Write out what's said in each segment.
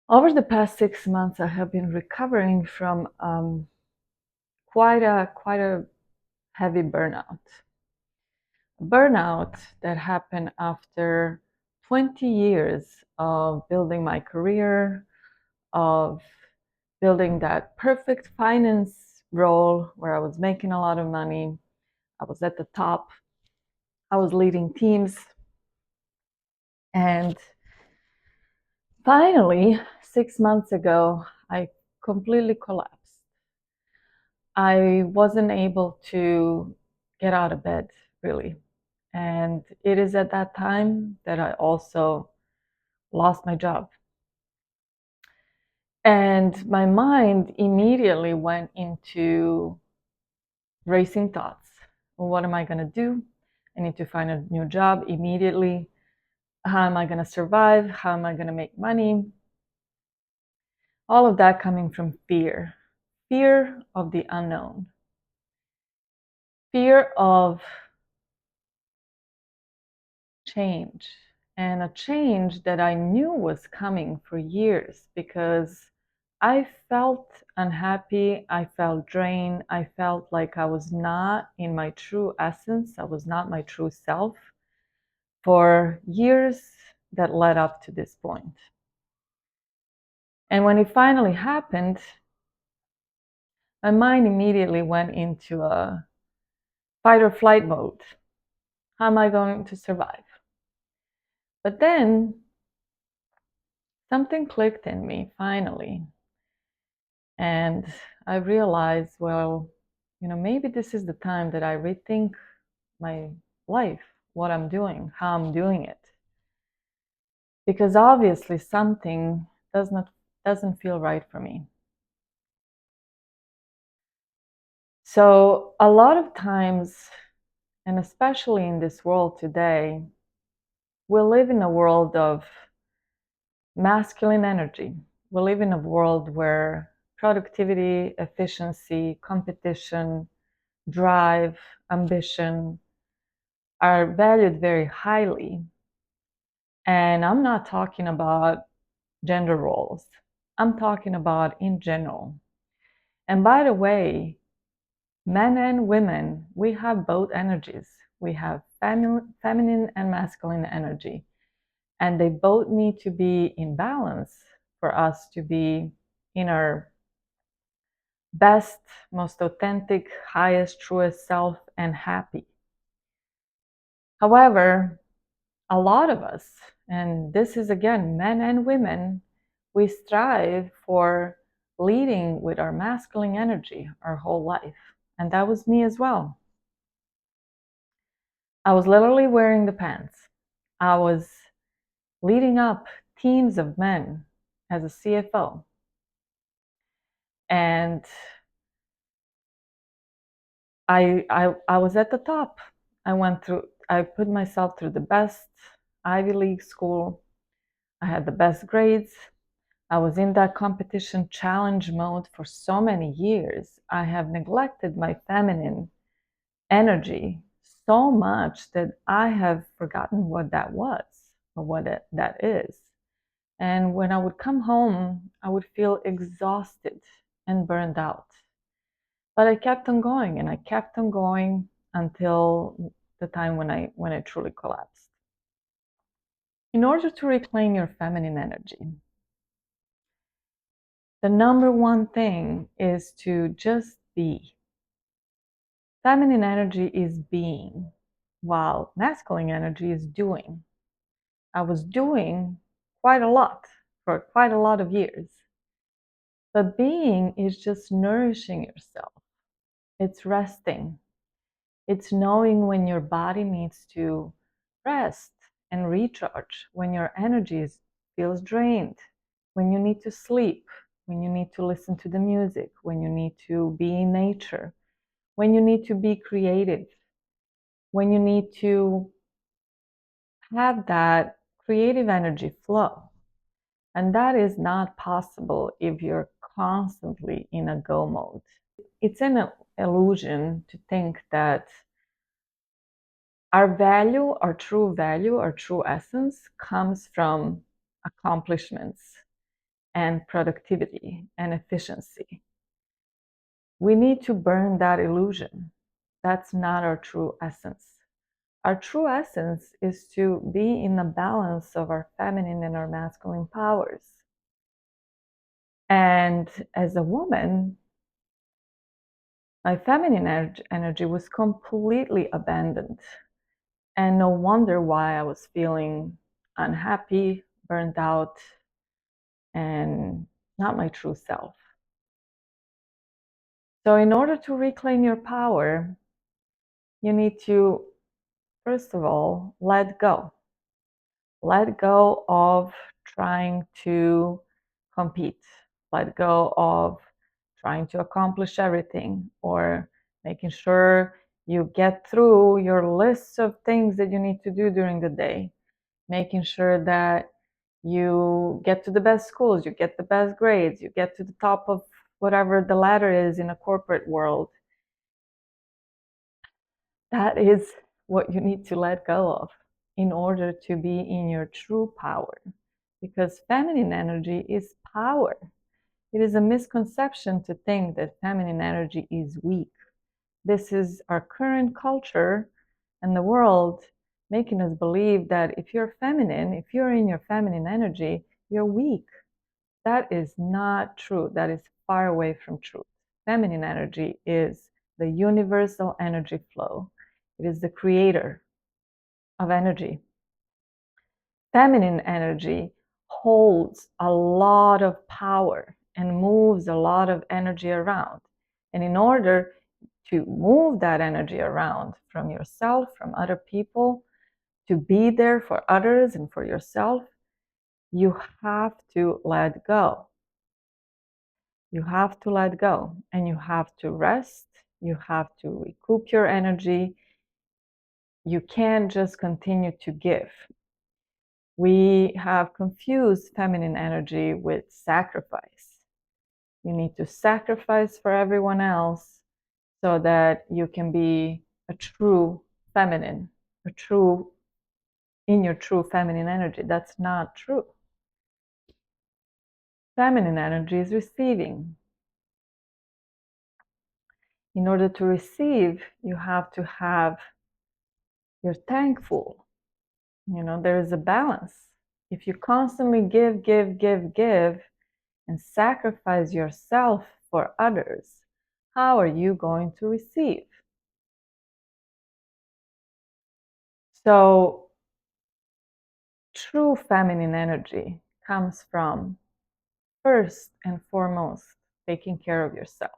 Over the past 6 months, I have been recovering from quite a heavy burnout. Burnout that happened after 20 years of building my career, of building that perfect finance role where I was making a lot of money. I was at the top. I was leading teams. And finally, 6 months ago, I completely collapsed. I wasn't able to get out of bed, really. And it is at that time that I also lost my job. And my mind immediately went into racing thoughts. Well, what am I going to do? I need to find a new job immediately. How am I going to survive? How am I going to make money? All of that coming from fear of the unknown, fear of change, and a change that I knew was coming for years because I felt unhappy, I felt drained, I felt like I was not in my true essence, I was not my true self for years that led up to this point. And when it finally happened, my mind immediately went into a fight or flight mode. How am I going to survive? But then something clicked in me finally. And I realized, well, maybe this is the time that I rethink my life, what I'm doing, how I'm doing it. Because obviously something doesn't feel right for me. So a lot of times, and especially in this world today, we live in a world of masculine energy. We live in a world where productivity, efficiency, competition, drive, ambition are valued very highly. And I'm not talking about gender roles, I'm talking about in general. And by the way, men and women, we have both energies. We have feminine and masculine energy. And they both need to be in balance for us to be in our best, most authentic, highest, truest self and happy. However, a lot of us, and this is again men and women, we strive for leading with our masculine energy our whole life. And that was me as well. I was literally wearing the pants. I was leading up teams of men as a CFO. And I was at the top. I put myself through the best Ivy League school. I had the best grades. I was in that competition challenge mode for so many years. I have neglected my feminine energy so much that I have forgotten what that was or what that is. And when I would come home, I would feel exhausted and burned out. But I kept on going and I kept on going until the time when I truly collapsed. In order to reclaim your feminine energy, the number one thing is to just be. Feminine energy is being, while masculine energy is doing. I was doing quite a lot for quite a lot of years. But being is just nourishing yourself. It's resting. It's knowing when your body needs to rest and recharge, when your energy feels drained, when you need to sleep, when you need to listen to the music, when you need to be in nature, when you need to be creative, when you need to have that creative energy flow. And that is not possible if you're constantly in a go mode. It's an illusion to think that our true value, our true essence comes from accomplishments and productivity and efficiency. We need to burn that illusion. That's not our true essence. Our true essence is to be in the balance of our feminine and our masculine powers. And as a woman, my feminine energy was completely abandoned. And no wonder why I was feeling unhappy, burned out, and not my true self. So, in order to reclaim your power, you need to, first of all, let go. Let go of trying to compete. Let go of trying to accomplish everything or making sure you get through your lists of things that you need to do during the day. Making sure that you get to the best schools, you get the best grades, you get to the top of whatever the ladder is in a corporate world. That is what you need to let go of in order to be in your true power. Because feminine energy is power. It is a misconception to think that feminine energy is weak. This is our current culture and the world making us believe that if you're feminine, if you're in your feminine energy, you're weak. That is not true. That is far away from truth. Feminine energy is the universal energy flow. It is the creator of energy. Feminine energy holds a lot of power and moves a lot of energy around. And in order to move that energy around from yourself, from other people, to be there for others and for yourself, you have to let go. You have to let go and you have to rest. You have to recoup your energy. You can't just continue to give. We have confused feminine energy with sacrifice. You need to sacrifice for everyone else so that you can be a true feminine, in your true feminine energy. That's not true. Feminine energy is receiving. In order to receive, you have to have, you're thankful. There is a balance. If you constantly give, and sacrifice yourself for others, how are you going to receive? So, true feminine energy comes from, first and foremost, taking care of yourself.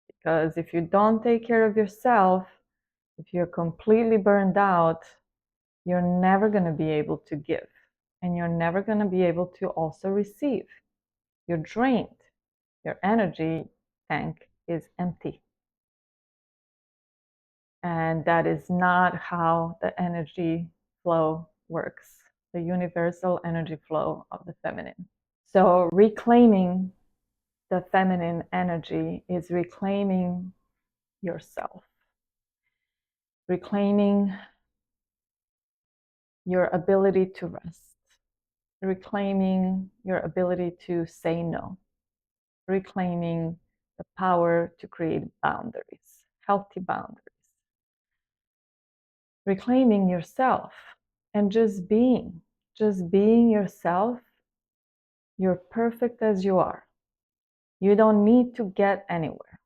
Because if you don't take care of yourself, if you're completely burned out, you're never going to be able to give. And you're never going to be able to also receive. You're drained. Your energy tank is empty. And that is not how the energy flow works, the universal energy flow of the feminine. So, reclaiming the feminine energy is reclaiming yourself, reclaiming your ability to rest, reclaiming your ability to say no, reclaiming the power to create boundaries, healthy boundaries, reclaiming yourself and just being yourself. You're perfect as you are. You don't need to get anywhere.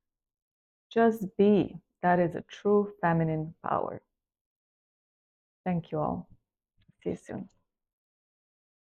Just be. That is a true feminine power. Thank you all. See you soon.